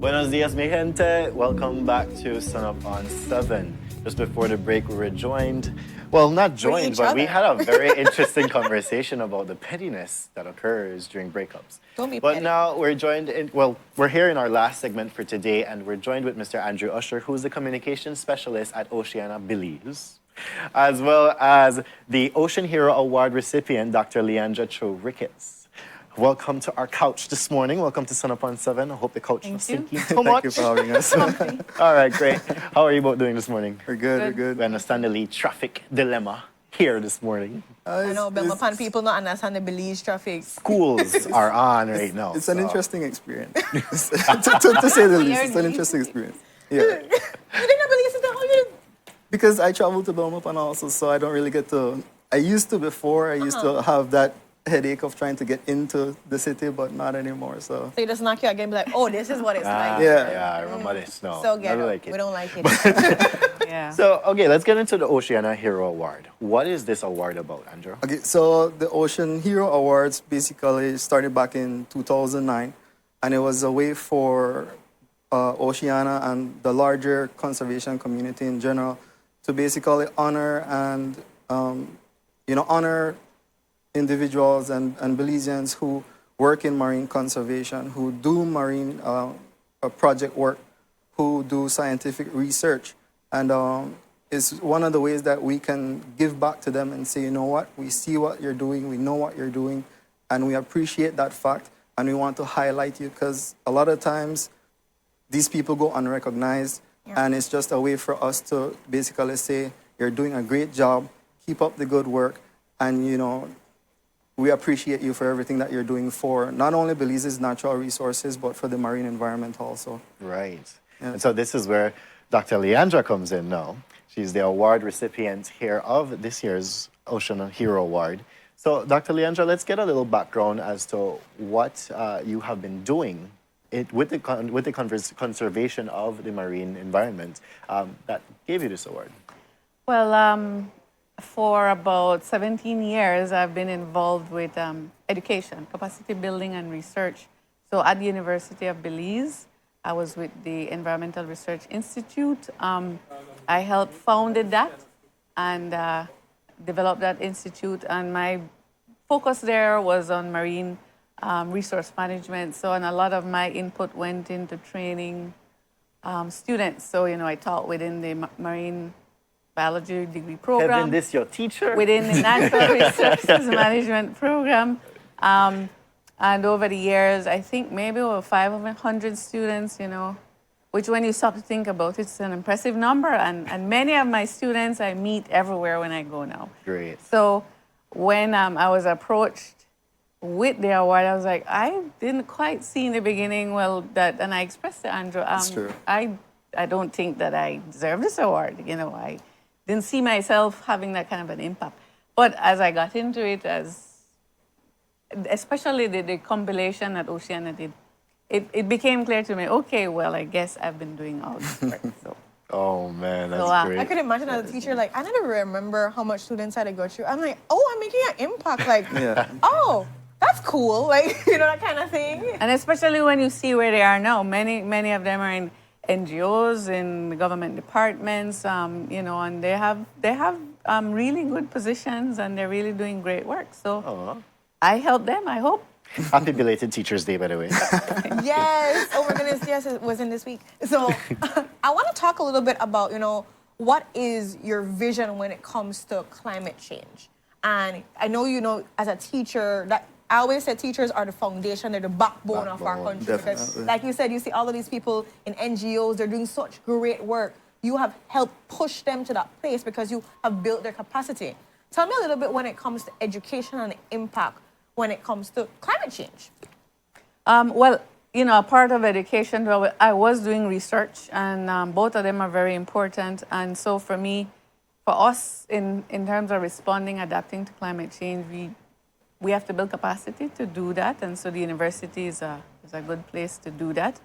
Buenos dias, mi gente. Welcome back to Sun Up on 7. Just before the break, we were joined, well, not joined, but we had a very interesting conversation about the pettiness that occurs during breakups. Don't be But petty. now we're joined in, well, we're here in our last segment for today, and we're joined with Mr. Andrew Usher, who's the communications specialist at Oceana, Belize, as well as the Ocean Hero Award recipient, Dr. Leandra Cho-Ricketts. Welcome to our couch this morning. Welcome to Sun Up on 7. I hope the couch was sinking so much. Thank you for having us. All right, great. How are you both doing this morning? We're good, We understand the traffic dilemma here this morning. I know, but my people not understand the Belize traffic. Schools are on right now. It's an interesting experience. to say the least, it's an interesting experience. Yeah. You didn't Belize is the whole Because I travel to Belmopan also, so I don't really get to... I used to before. I used to have that headache of trying to get into the city, but not anymore, so... So you just knock you again, be like, oh, this is what it's like. Yeah. I remember this. No, So ghetto. never like it. We don't like it. Yeah. So, okay, let's get into the Oceana Hero Award. What is this award about, Andrew? Okay, so the Ocean Hero Awards basically started back in 2009, and it was a way for Oceana and the larger conservation community in general to basically honor and, honor individuals and Belizeans who work in marine conservation, who do marine project work, who do scientific research. And it's one of the ways that we can give back to them and say, you know what, we see what you're doing, we know what you're doing, and we appreciate that fact, and we want to highlight you because a lot of times these people go unrecognized, and it's just a way for us to basically say, you're doing a great job, keep up the good work, and, we appreciate you for everything that you're doing for not only Belize's natural resources, but for the marine environment also. Right. Yeah. And so this is where Dr. Leandra comes in now. She's the award recipient here of this year's Ocean Hero Award. So, Dr. Leandra, let's get a little background as to what you have been doing with the conservation of the marine environment that gave you this award. Well, for about 17 years, I've been involved with education, capacity building and research. So at the University of Belize, I was with the Environmental Research Institute. I helped founded that and developed that institute. And my focus there was on marine resource management. So, and a lot of my input went into training students. So, I taught within the marine biology degree program. Kevin, this your teacher? Within the Natural Resources Management program. And over the years, I think maybe over 500 students, which when you stop to think about it, it's an impressive number. And many of my students I meet everywhere when I go now. Great. So when I was approached with the award, I was like, I didn't quite see in the beginning, and I expressed to Andrew, That's true. I don't think that I deserve this award. I didn't see myself having that kind of an impact. But as I got into it, especially the compilation that Oceana did, it became clear to me, okay, well, I guess I've been doing all this work. So. Oh, man, that's great. I could imagine as a teacher, I never remember how much students I had to go through. I'm like, oh, I'm making an impact. Oh, that's cool. That kind of thing. And especially when you see where they are now. Many of them are in NGOs, in the government departments, and they have really good positions and they're really doing great work. So I help them, I hope. Happy belated Teachers Day, by the way. Yes. Oh my goodness. Yes, it was in this week. So I want to talk a little bit about, what is your vision when it comes to climate change? And I know, as a teacher, that I always say teachers are the foundation, they're the backbone of our country. Definitely. Because, like you said, you see all of these people in NGOs, they're doing such great work. You have helped push them to that place because you have built their capacity. Tell me a little bit when it comes to education and the impact when it comes to climate change. A part of education, I was doing research, and both of them are very important. And so for us, in terms of responding, adapting to climate change, we have to build capacity to do that. And so the university is a good place to do that.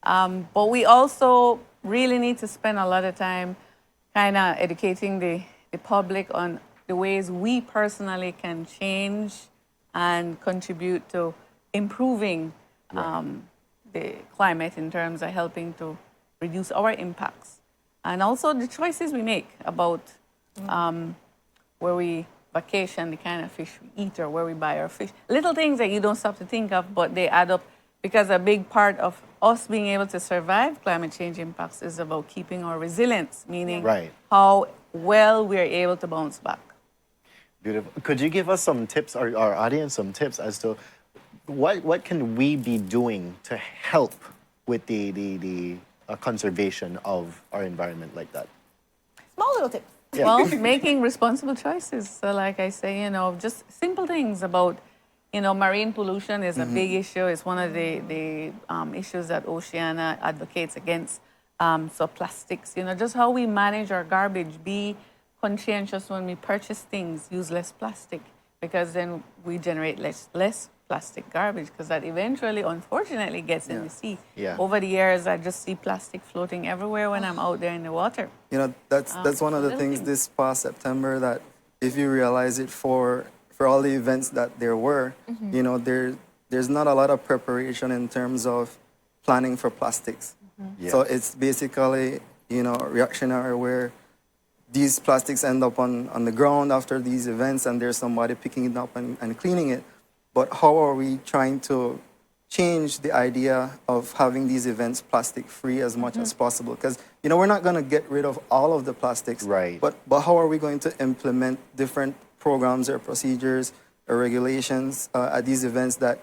But we also really need to spend a lot of time kind of educating the public on the ways we personally can change and contribute to improving the climate in terms of helping to reduce our impacts. And also the choices we make about where we vacation, the kind of fish we eat, or where we buy our fish. Little things that you don't stop to think of, but they add up, because a big part of us being able to survive climate change impacts is about keeping our resilience, meaning how well we're able to bounce back. Beautiful. Could you give us some tips, or our audience some tips as to what can we be doing to help with the conservation of our environment like that? Small little tips. Yeah. Well, making responsible choices. So like I say, just simple things about, marine pollution is a big issue. It's one of the issues that Oceana advocates against. So plastics, just how we manage our garbage. Be conscientious when we purchase things. Use less plastic, because then we generate less plastic garbage, because that eventually, unfortunately, gets in the sea. Yeah. Over the years, I just see plastic floating everywhere when I'm out there in the water. That's one of the things this past September, that if you realize it, for all the events that there were, there's not a lot of preparation in terms of planning for plastics. Yes. So it's basically, reactionary, where these plastics end up on the ground after these events, and there's somebody picking it up and cleaning it. But how are we trying to change the idea of having these events plastic-free as much as possible? Because, we're not going to get rid of all of the plastics. Right. But how are we going to implement different programs or procedures or regulations at these events that,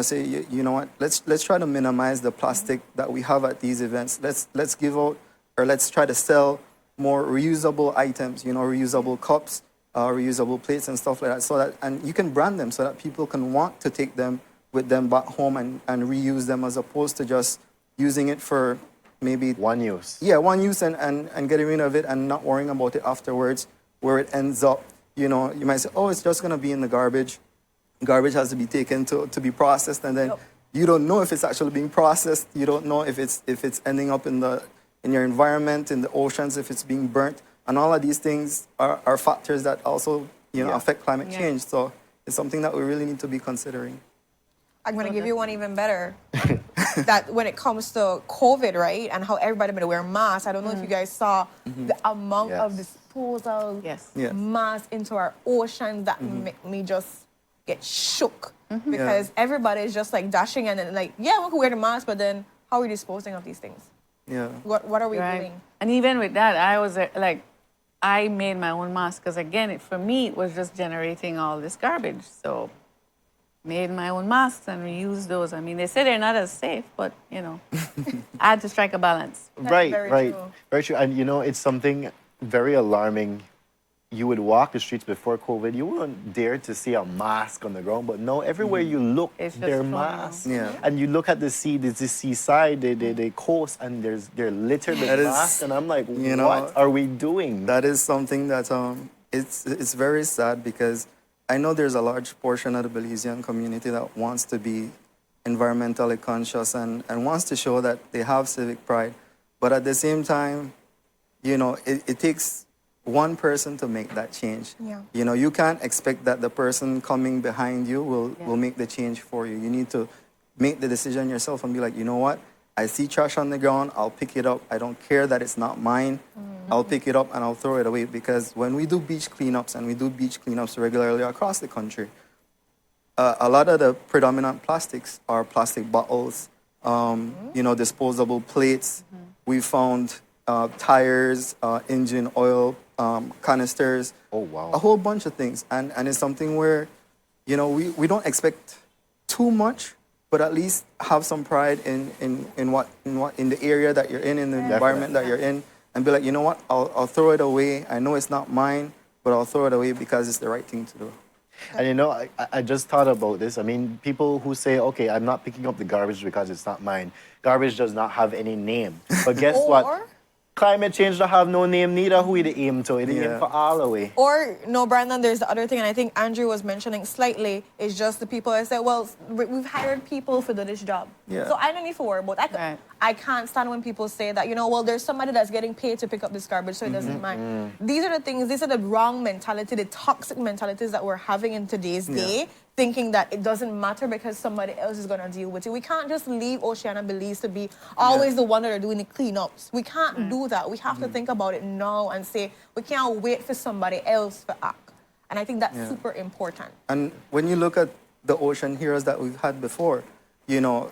say, you know what, let's try to minimize the plastic that we have at these events. Let's give out, or let's try to sell more reusable items, reusable cups, reusable plates and stuff like that, and you can brand them so that people can want to take them with them back home and reuse them, as opposed to just using it for maybe one use. Yeah, one use and getting rid of it and not worrying about it afterwards, where it ends up, you might say, oh, it's just going to be in the garbage. Garbage has to be taken to be processed, and then you don't know if it's actually being processed. You don't know if it's ending up in your environment, in the oceans, if it's being burnt. And all of these things are factors that also, affect climate change. So it's something that we really need to be considering. I'm going to give you one even better. That when it comes to COVID, right, and how everybody better wear masks, I don't know if you guys saw the amount of disposal masks into our oceans that make me just get shook. Because everybody is just like dashing and then like, yeah, we can wear the mask, but then how are we disposing of these things? Yeah. What are we doing? And even with that, I was I made my own mask, because again, for me, it was just generating all this garbage. So made my own masks and reused those. I mean, they say they're not as safe, but, I had to strike a balance. Right. True. Very true. And, it's something very alarming. You would walk the streets before COVID, you wouldn't dare to see a mask on the ground, but no, everywhere you look, there are masks. Yeah. And you look at the sea, there's the seaside, the coast, and they're littered with masks, and I'm like, what are we doing? That is something that it's very sad, because I know there's a large portion of the Belizean community that wants to be environmentally conscious and wants to show that they have civic pride. But at the same time, it takes one person to make that change. Yeah. You can't expect that the person coming behind you will make the change for you. You need to make the decision yourself and be like, you know what? I see trash on the ground, I'll pick it up. I don't care that it's not mine. I'll pick it up and I'll throw it away. Because when we do beach cleanups, and we do beach cleanups regularly across the country, a lot of the predominant plastics are plastic bottles, disposable plates. We found tires, engine oil, canisters. Oh, wow. A whole bunch of things. And it's something where, we don't expect too much, but at least have some pride in the area that you're in the environment that you're in, and be like, you know what, I'll throw it away. I know it's not mine, but I'll throw it away because it's the right thing to do. And I just thought about this. I mean, people who say, okay, I'm not picking up the garbage because it's not mine. Garbage does not have any name. But guess what? Climate change don't have no name neither. Who it aim to? It aim for all the way. Or, no, Brandon, there's the other thing, and I think Andrew was mentioning slightly, is just the people that say, well, we've hired people for this job. Yeah. So I don't need to worry about that. I can't stand when people say that, well, there's somebody that's getting paid to pick up this garbage, so it doesn't mind. These are the things, these are the wrong mentality, the toxic mentalities that we're having in today's day thinking that it doesn't matter because somebody else is going to deal with it. We can't just leave Oceana Belize to be always the one that are doing the cleanups. We can't do that. We have to think about it now and say we can't wait for somebody else to act. And I think that's super important. And when you look at the ocean heroes that we've had before, you know,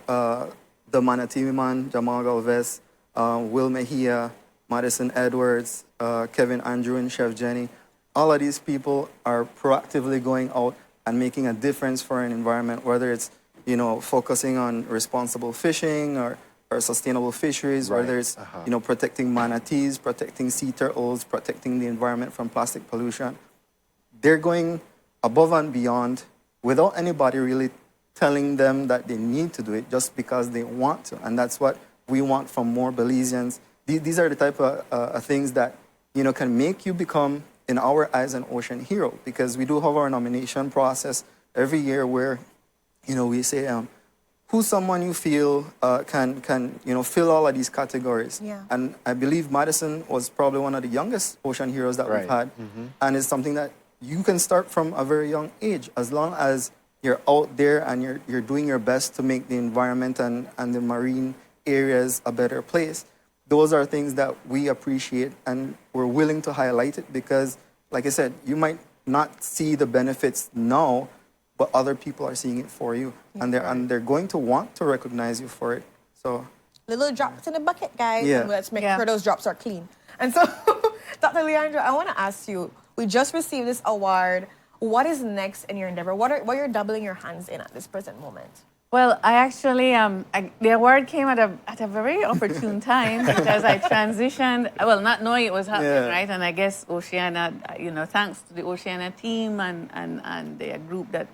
the Manatee Man, Jamal Galvez, Will Mejia, Madison Edwards, Kevin Andrew and Chef Jenny, all of these people are proactively going out and making a difference for an environment, whether it's, you know, focusing on responsible fishing or sustainable fisheries, whether it's, you know, protecting manatees, protecting sea turtles, protecting the environment from plastic pollution. They're going above and beyond without anybody really telling them that they need to do it, just because they want to. And that's what we want from more Belizeans. These are the type of things that, you know, can make you become, in our eyes, an ocean hero, because we do have our nomination process every year where, you know, we say, who's someone you feel can you know, fill all of these categories. Yeah. And I believe Madison was probably one of the youngest ocean heroes that we've had. And it's something that you can start from a very young age, as long as you're out there and you're doing your best to make the environment and the marine areas a better place. Those are things that we appreciate, and we're willing to highlight it because, like I said, you might not see the benefits now, but other people are seeing it for you, and they're going to want to recognize you for it. So little drops in the bucket, guys. Yeah. And let's make sure those drops are clean. And so, Dr. Leandra, I want to ask you, we just received this award. What is next in your endeavor? What are you doubling your hands in at this present moment? Well, I actually, the award came at a very opportune time because I transitioned, well, not knowing it was happening, right? And I guess Oceana, you know, thanks to the Oceana team and the group that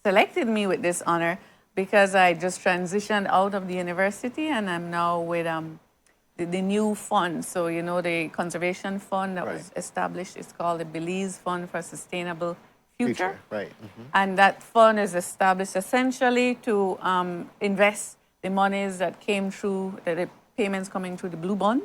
selected me with this honor, because I just transitioned out of the university and I'm now with the new fund. So, you know, the conservation fund that was established is called the Belize Fund for Sustainable Future. Right. And that fund is established essentially to invest the monies that came through, the payments coming through the Blue Bond,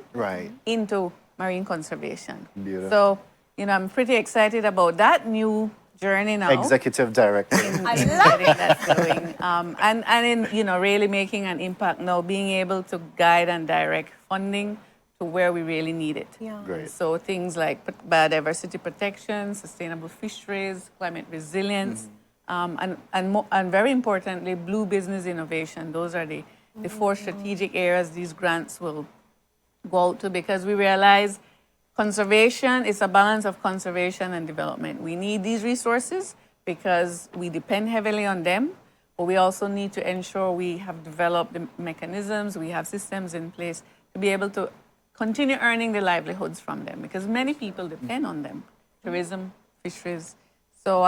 into marine conservation. Beautiful. So, you know, I'm pretty excited about that new journey now. Executive director. I love it. That's going, and in, you know, really making an impact now, being able to guide and direct funding to where we really need it. Yeah. Great. So things like biodiversity protection, sustainable fisheries, climate resilience, and very importantly, blue business innovation. Those are the four strategic areas these grants will go out to, because we realize conservation is a balance of conservation and development. We need these resources because we depend heavily on them, but we also need to ensure we have developed the mechanisms, we have systems in place to be able to continue earning the livelihoods from them, because many people depend on them, tourism, fisheries. So,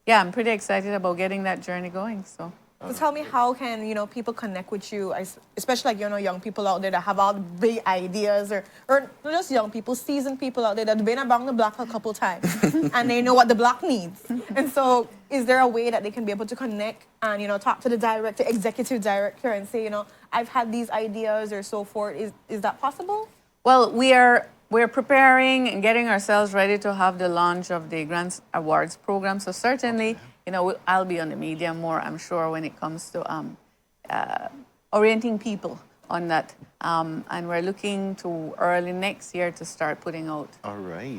yeah, I'm pretty excited about getting that journey going. So tell me, how can, you know, people connect with you, especially like, you know, young people out there that have all the big ideas, or not just young people, seasoned people out there that have been around the block a couple times and they know what the block needs. And so is there a way that they can be able to connect and, you know, talk to the director, executive director, and say, you know, I've had these ideas or so forth? Is that possible? Well, we're preparing and getting ourselves ready to have the launch of the Grants Awards program. So certainly, you know, I'll be on the media more, I'm sure, when it comes to orienting people on that. And we're looking to early next year to start putting out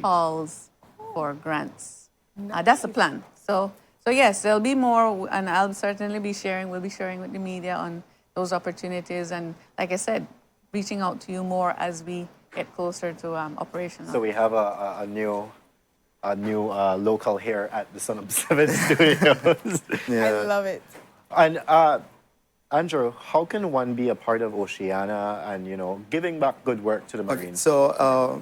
calls for grants. That's the plan. So yes, there'll be more, and I'll certainly be sharing. We'll be sharing with the media on those opportunities, and like I said, reaching out to you more as we get closer to operational. So we have a new local here at the Sun Up 7 Studios. I love it. And Andrew, how can one be a part of Oceana and, you know, giving back good work to the Marines? So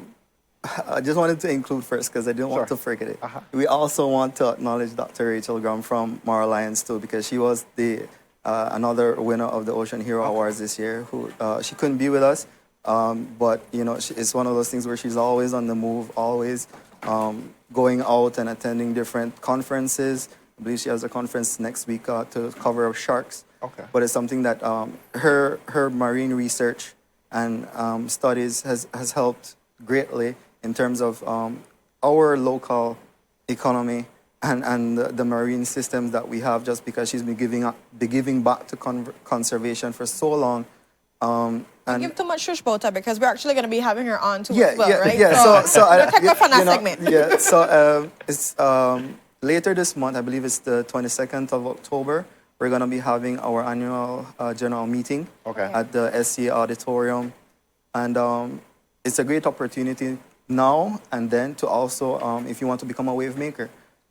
I just wanted to include first, because I didn't want to forget it. We also want to acknowledge Dr. Rachel Graham from Mar Alliance too, because she was the another winner of the Ocean Hero Awards this year. Who she couldn't be with us, but you know, it's one of those things where she's always on the move, always going out and attending different conferences. I believe she has a conference next week to cover sharks. But it's something that her marine research and studies has helped greatly in terms of our local economy and the marine systems that we have, just because she's been giving back to conservation for so long. And give too much shush about her because we're actually going to be having her on too Yeah, as well, yeah, right? yeah. So we'll take her from that you know, segment. Yeah. So it's later this month. I believe it's the 22nd of October. We're going to be having our annual general meeting Okay. at the SCA auditorium, and it's a great opportunity now and then to also, if you want to become a wave maker,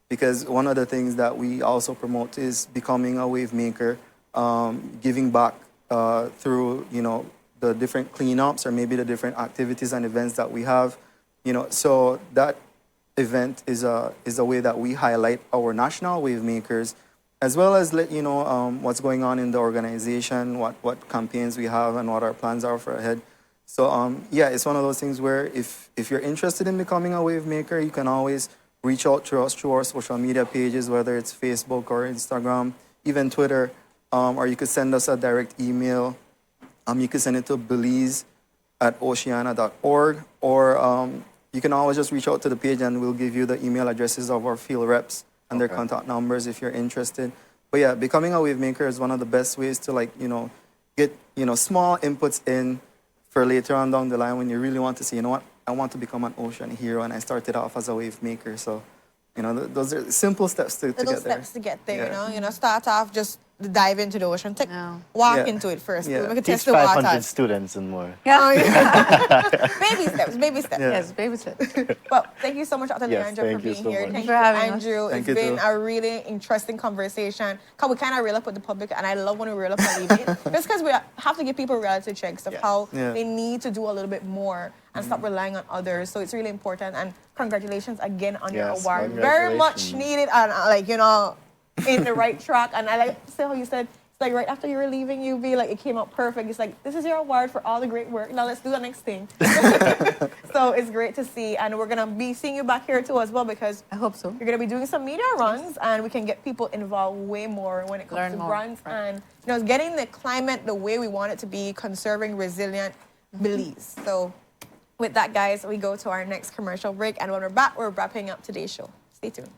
because one of the things that we also promote is becoming a wave maker, giving back through the different cleanups or maybe the different activities and events that we have, so that event is a way that we highlight our national wave makers, as well as let you know what's going on in the organization, what campaigns we have, and what our plans are for ahead. So yeah, it's one of those things where if you're interested in becoming a wave maker, you can always reach out to us through our social media pages, whether it's Facebook or Instagram, even Twitter, or you could send us a direct email. You can send it to belize@oceana.org, or you can always just reach out to the page and we'll give you the email addresses of our field reps and their contact numbers if you're interested. But yeah, becoming a wave maker is one of the best ways to get small inputs in for later on down the line when you really want to say, what, I want to become an ocean hero, and I started off as a wave maker. So, those are simple steps to get there. Little steps to get there, Yeah. start off, just dive into the ocean. No. Walk Yeah. into it first. Yeah. We can Teach test the 500 waters. students and more. Oh, yeah. Baby steps, baby steps. Yeah. Yes, baby steps. Well, thank you so much, Dr. Yes, Leandra, for thank you being so here. much. Thank For you, having us. Andrew. Thank It's you been too. a really interesting conversation. Because we kind of reel up with the public, and I love when we reel up on leaving. Just because we have to give people reality checks of Yes. how Yeah. they need to do a little bit more and stop relying on others. So it's really important. And congratulations again on your Yes, award. Very much congratulations. needed, and in the right track. And I like to say how you said, it's like right after you were leaving UB, like it came out perfect. It's like, this is your award for all the great work. Now let's do the next thing. So it's great to see. And we're going to be seeing you back here too as well, because I hope so. you're going to be doing some media runs, and we can get people involved way more when it comes Learn to more, grants right. and getting the climate the way we want it to be, conserving resilient Belize. So with that, guys, we go to our next commercial break. And when we're back, we're wrapping up today's show. Stay tuned.